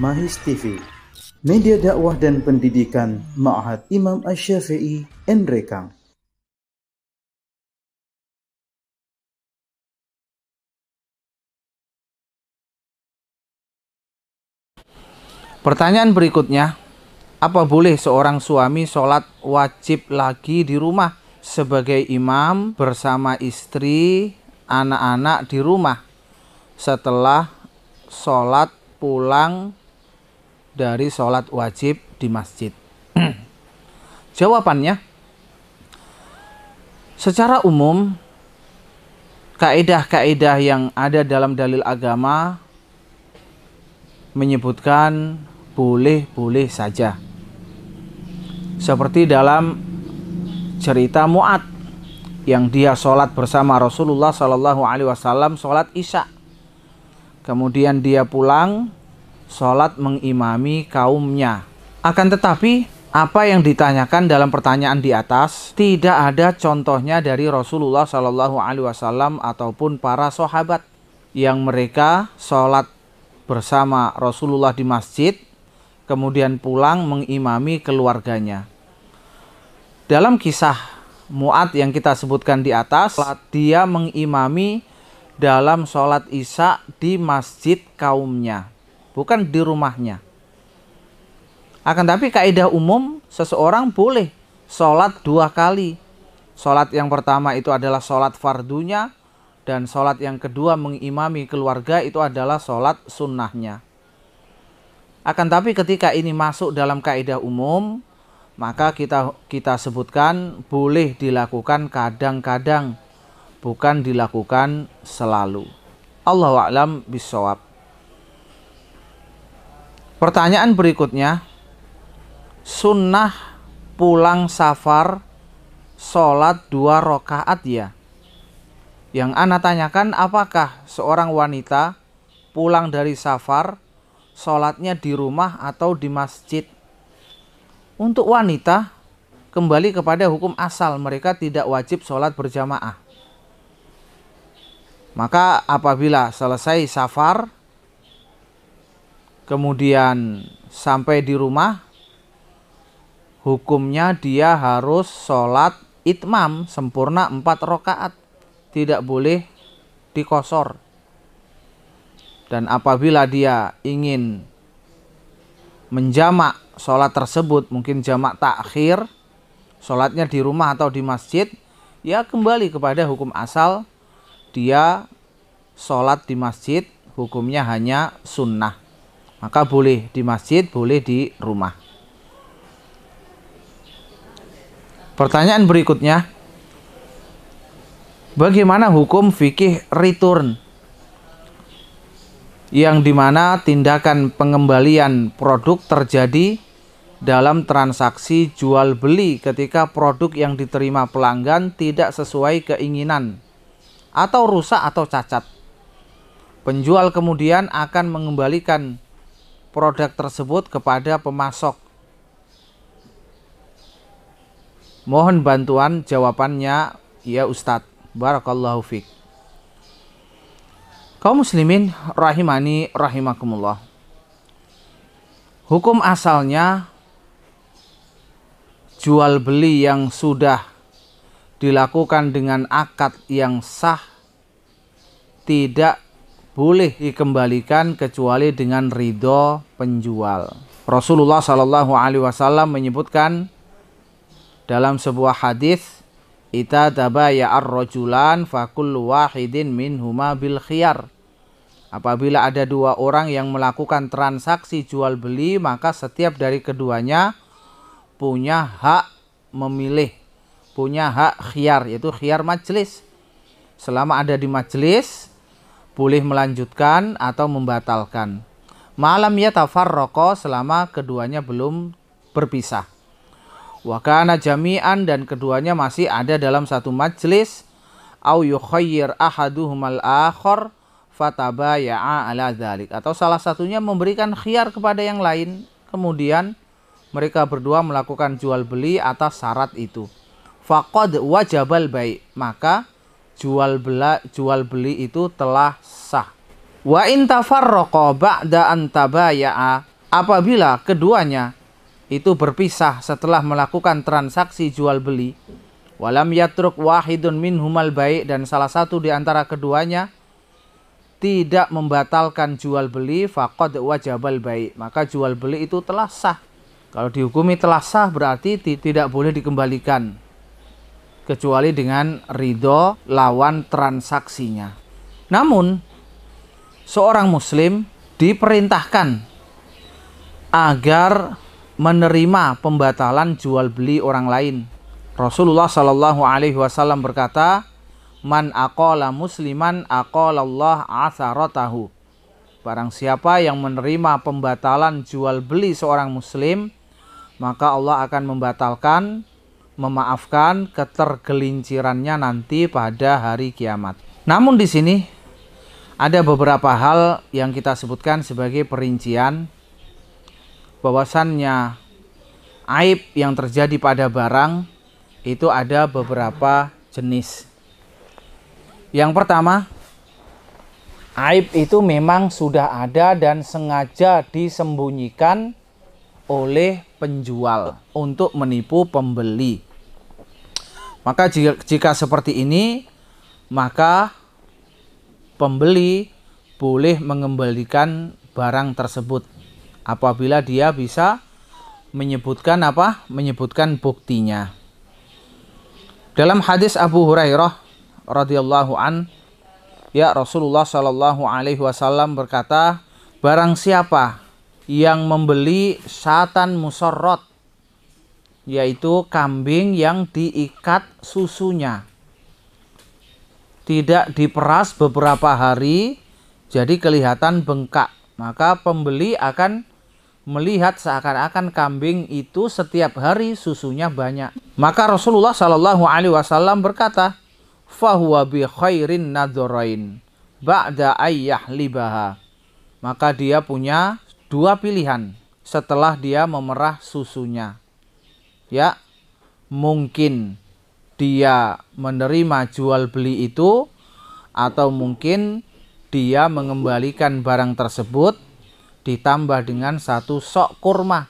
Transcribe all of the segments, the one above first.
Mahis TV, media dakwah dan pendidikan Ma'had Imam Asy-Syafi'i Nrekang. Pertanyaan berikutnya, apa boleh seorang suami sholat wajib lagi di rumah sebagai imam bersama istri, anak-anak di rumah setelah sholat pulang dari sholat wajib di masjid? Jawabannya, secara umum kaidah-kaidah yang ada dalam dalil agama menyebutkan boleh-boleh saja. Seperti dalam cerita Mu'ad yang dia sholat bersama Rasulullah SAW, sholat Isya. Kemudian dia pulang sholat mengimami kaumnya. Akan tetapi apa yang ditanyakan dalam pertanyaan di atas tidak ada contohnya dari Rasulullah SAW ataupun para sahabat yang mereka sholat bersama Rasulullah di masjid kemudian pulang mengimami keluarganya. Dalam kisah Mu'ad yang kita sebutkan di atas, dia mengimami dalam sholat Isya di masjid kaumnya, bukan di rumahnya. Akan tapi kaidah umum, seseorang boleh sholat dua kali. Sholat yang pertama itu adalah sholat fardunya, dan sholat yang kedua mengimami keluarga itu adalah sholat sunnahnya. Akan tapi ketika ini masuk dalam kaidah umum, maka kita sebutkan boleh dilakukan kadang-kadang, bukan dilakukan selalu. Allahu a'lam bishawab. Pertanyaan berikutnya, sunnah pulang safar sholat 2 rakaat ya? Yang ana tanyakan, apakah seorang wanita pulang dari safar sholatnya di rumah atau di masjid? Untuk wanita kembali kepada hukum asal, mereka tidak wajib sholat berjamaah. Maka apabila selesai safar kemudian sampai di rumah, hukumnya dia harus sholat itmam sempurna 4 rakaat, tidak boleh dikosor. Dan apabila dia ingin menjamak sholat tersebut, mungkin jamak takhir, sholatnya di rumah atau di masjid, ya kembali kepada hukum asal, dia sholat di masjid, hukumnya hanya sunnah. Maka boleh di masjid, boleh di rumah. Pertanyaan berikutnya, bagaimana hukum fikih return, yang dimana tindakan pengembalian produk terjadi dalam transaksi jual beli ketika produk yang diterima pelanggan tidak sesuai keinginan atau rusak atau cacat. Penjual kemudian akan mengembalikan produk tersebut kepada pemasok. Mohon bantuan jawabannya ya Ustadz. Barakallahu fiik. Kaum muslimin rahimani rahimakumullah. Hukum asalnya jual beli yang sudah dilakukan dengan akad yang sah tidak boleh dikembalikan kecuali dengan ridho penjual. Rasulullah SAW menyebutkan dalam sebuah hadis, "Ita tabaya'ar rajulan fakullu wahidin minhuma bil khiyar." Apabila ada 2 orang yang melakukan transaksi jual beli, maka setiap dari keduanya punya hak memilih, punya hak khiyar, yaitu khiyar majlis. Selama ada di majlis, boleh melanjutkan atau membatalkan. Malam yatafarraqa, selama keduanya belum berpisah. Wa kana jami'an, dan keduanya masih ada dalam satu majlis. Au yukhayyir ahaduhumal akhar fatabaya'a ala dzalik, atau salah satunya memberikan khiyar kepada yang lain, kemudian mereka berdua melakukan jual beli atas syarat itu. Faqad wajabal bai', maka jual beli itu telah sah. Wa in tafarraqa ba'da an tabaya'a, apabila keduanya itu berpisah setelah melakukan transaksi jual beli, walam yatruk wahidun minhumal bai', dan salah satu di antara keduanya tidak membatalkan jual beli, faqad wajabal bai', maka jual beli itu telah sah. Kalau dihukumi telah sah berarti tidak boleh dikembalikan kecuali dengan ridho lawan transaksinya. Namun seorang muslim diperintahkan agar menerima pembatalan jual beli orang lain. Rasulullah Shallallahu Alaihi Wasallam berkata, "Man aqala musliman aqalallah asaratahu." Barang siapa yang menerima pembatalan jual beli seorang muslim, maka Allah akan membatalkan, memaafkan ketergelincirannya nanti pada hari kiamat. Namun di sini ada beberapa hal yang kita sebutkan sebagai perincian, bahwasannya aib yang terjadi pada barang itu ada beberapa jenis. Yang pertama, aib itu memang sudah ada dan sengaja disembunyikan oleh penjual untuk menipu pembeli. Maka jika seperti ini, maka pembeli boleh mengembalikan barang tersebut apabila dia bisa menyebutkan menyebutkan buktinya. Dalam hadis Abu Hurairah radhiyallahu an, ya Rasulullah Shallallahu Alaihi Wasallam berkata, barang siapa yang membeli syatan musarrat, yaitu kambing yang diikat susunya, tidak diperas beberapa hari jadi kelihatan bengkak, maka pembeli akan melihat seakan-akan kambing itu setiap hari susunya banyak. Maka Rasulullah Shallallahu Alaihi Wasallam berkata, fahuwa bi khairin nadharain ba'da ayyahlibaha. Maka dia punya dua pilihan setelah dia memerah susunya. Ya, mungkin dia menerima jual beli itu, atau mungkin dia mengembalikan barang tersebut ditambah dengan satu sok kurma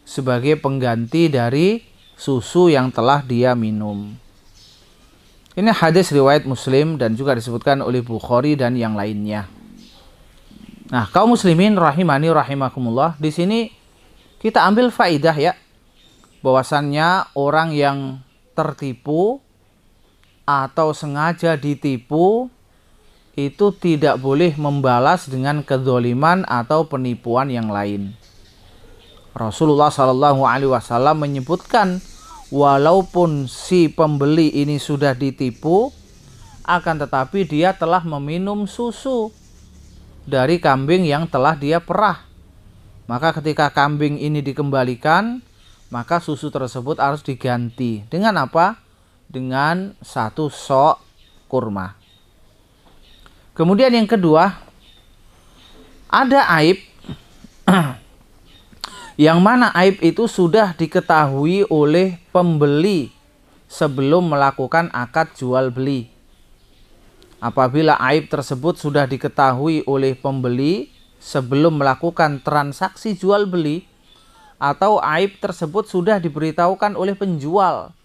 sebagai pengganti dari susu yang telah dia minum. Ini hadis riwayat Muslim dan juga disebutkan oleh Bukhari dan yang lainnya. Nah, kaum muslimin rahimani rahimakumullah, di sini kita ambil faidah ya, bahwasannya orang yang tertipu atau sengaja ditipu itu tidak boleh membalas dengan kedzaliman atau penipuan yang lain. Rasulullah Shallallahu Alaihi Wasallam menyebutkan, walaupun si pembeli ini sudah ditipu, akan tetapi dia telah meminum susu dari kambing yang telah dia perah. Maka ketika kambing ini dikembalikan, maka susu tersebut harus diganti. Dengan apa? Dengan satu sok kurma. Kemudian yang kedua, ada aib yang mana aib itu sudah diketahui oleh pembeli sebelum melakukan akad jual beli. Apabila aib tersebut sudah diketahui oleh pembeli sebelum melakukan transaksi jual beli, atau aib tersebut sudah diberitahukan oleh penjual,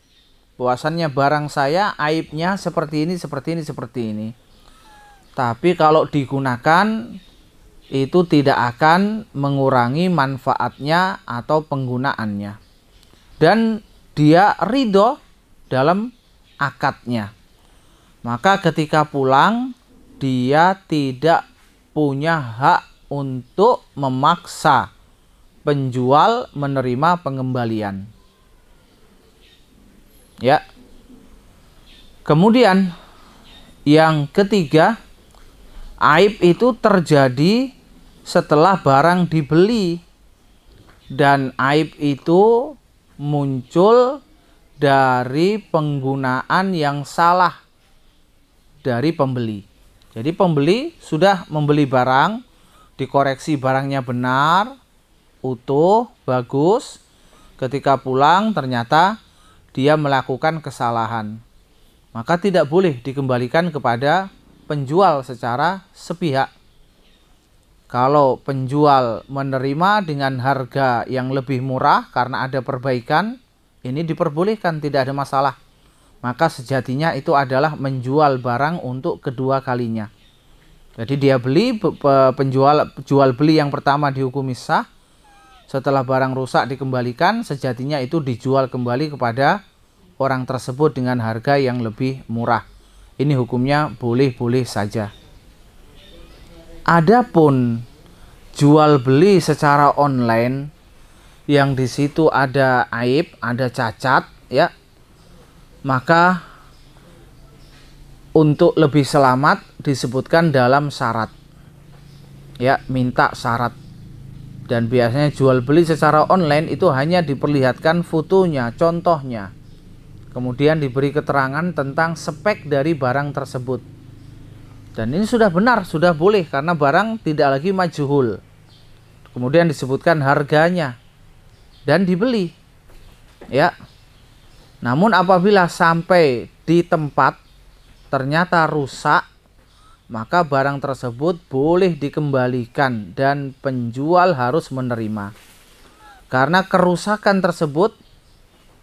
bahwasannya barang saya aibnya seperti ini, seperti ini, seperti ini. Tapi kalau digunakan itu tidak akan mengurangi manfaatnya atau penggunaannya. Dan dia ridho dalam akadnya. Maka ketika pulang, dia tidak punya hak untuk memaksa penjual menerima pengembalian. Ya. Kemudian yang ketiga, aib itu terjadi setelah barang dibeli, dan aib itu muncul dari penggunaan yang salah dari pembeli. Jadi pembeli sudah membeli barang, dikoreksi barangnya benar, utuh, bagus. Ketika pulang ternyata dia melakukan kesalahan, maka tidak boleh dikembalikan kepada penjual secara sepihak. Kalau penjual menerima dengan harga yang lebih murah karena ada perbaikan, ini diperbolehkan, tidak ada masalah. Maka sejatinya itu adalah menjual barang untuk kedua kalinya. Jadi dia beli, jual beli yang pertama dihukumi sah. Setelah barang rusak dikembalikan, sejatinya itu dijual kembali kepada orang tersebut dengan harga yang lebih murah. Ini hukumnya boleh-boleh saja. Adapun jual beli secara online yang di situ ada aib, ada cacat, ya, maka untuk lebih selamat disebutkan dalam syarat, ya, minta syarat. Dan biasanya jual beli secara online itu hanya diperlihatkan fotonya, contohnya, kemudian diberi keterangan tentang spek dari barang tersebut. Dan ini sudah benar, sudah boleh karena barang tidak lagi majhul. Kemudian disebutkan harganya dan dibeli, ya. Namun apabila sampai di tempat ternyata rusak, maka barang tersebut boleh dikembalikan dan penjual harus menerima. Karena kerusakan tersebut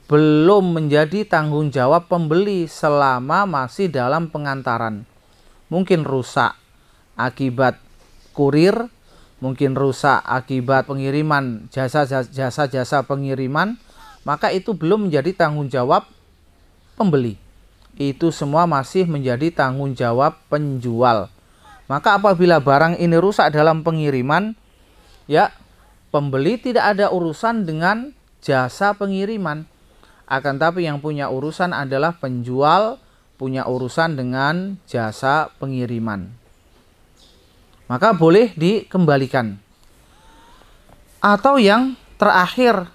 belum menjadi tanggung jawab pembeli selama masih dalam pengantaran. Mungkin rusak akibat kurir, mungkin rusak akibat pengiriman, jasa-jasa pengiriman, maka itu belum menjadi tanggung jawab pembeli. Itu semua masih menjadi tanggung jawab penjual. Maka apabila barang ini rusak dalam pengiriman, ya, pembeli tidak ada urusan dengan jasa pengiriman. Akan tapi yang punya urusan adalah penjual, punya urusan dengan jasa pengiriman. Maka boleh dikembalikan. Atau yang terakhir,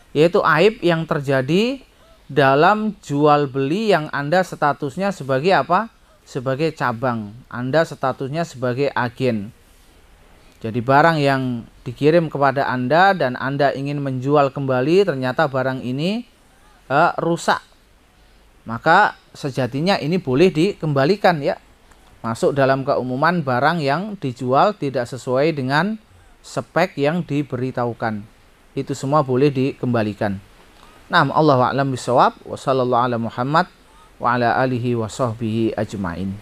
yaitu aib yang terjadi dalam jual beli yang Anda statusnya sebagai apa? Sebagai cabang. Anda statusnya sebagai agen. Jadi barang yang dikirim kepada Anda dan Anda ingin menjual kembali, ternyata barang ini rusak. Maka sejatinya ini boleh dikembalikan, ya. Masuk dalam keumuman barang yang dijual tidak sesuai dengan spek yang diberitahukan. Itu semua boleh dikembalikan. Naam, Allahu a'lam bishawab. Wa sallallahu ala Muhammad wa ala alihi wa sahbihi ajma'in.